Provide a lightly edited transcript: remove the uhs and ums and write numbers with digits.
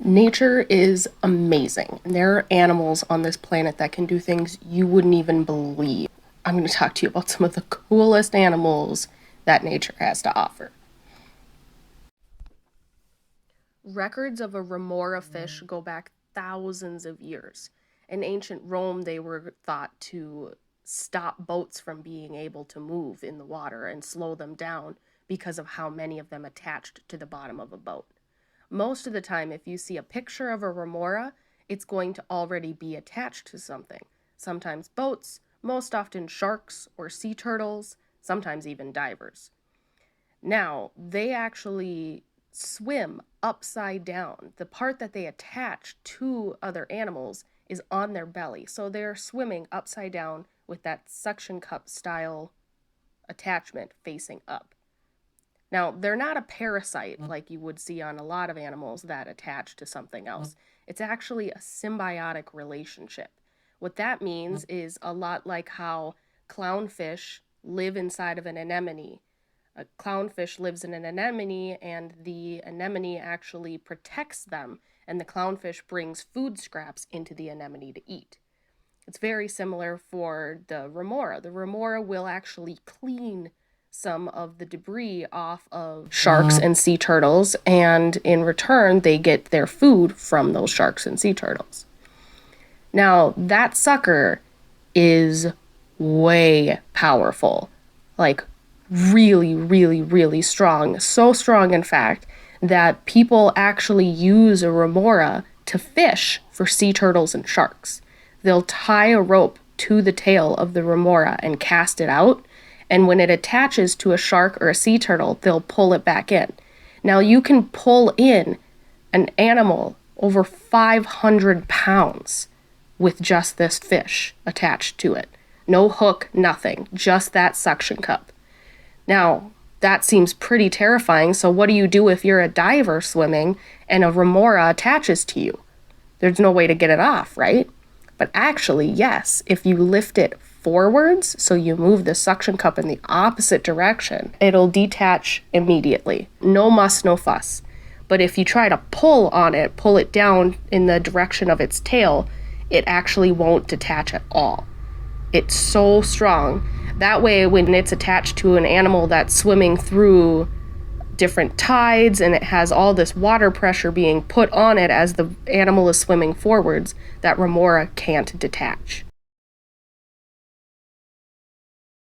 Nature is amazing. And there are animals on this planet that can do things you wouldn't even believe. I'm going to talk to you about some of the coolest animals that nature has to offer. Records of a remora fish go back thousands of years. In ancient Rome, they were thought to stop boats from being able to move in the water and slow them down because of how many of them attached to the bottom of a boat. Most of the time, if you see a picture of a remora, it's going to already be attached to something. Sometimes boats, most often sharks or sea turtles, sometimes even divers. Now, they actually swim upside down. The part that they attach to other animals is on their belly. So they're swimming upside down with that suction cup style attachment facing up. Now, they're not a parasite like you would see on a lot of animals that attach to something else. It's actually a symbiotic relationship. What that means is a lot like how clownfish live inside of an anemone. A clownfish lives in an anemone, and the anemone actually protects them, and the clownfish brings food scraps into the anemone to eat. It's very similar for the remora. The remora will actually clean some of the debris off of sharks and sea turtles, and in return, they get their food from those sharks and sea turtles. Now, that sucker is way powerful. Like, really, really, really strong. So strong, in fact, that people actually use a remora to fish for sea turtles and sharks. They'll tie a rope to the tail of the remora and cast it out, and when it attaches to a shark or a sea turtle, they'll pull it back in. Now, you can pull in an animal over 500 pounds with just this fish attached to it. No hook, nothing, just that suction cup. Now, that seems pretty terrifying, so what do you do if you're a diver swimming and a remora attaches to you? There's no way to get it off, right? But actually, yes, if you lift it forwards, so you move the suction cup in the opposite direction, it'll detach immediately. No muss, no fuss. But if you try to pull on it, pull it down in the direction of its tail, it actually won't detach at all. It's so strong. That way, when it's attached to an animal that's swimming through different tides and it has all this water pressure being put on it as the animal is swimming forwards, that remora can't detach.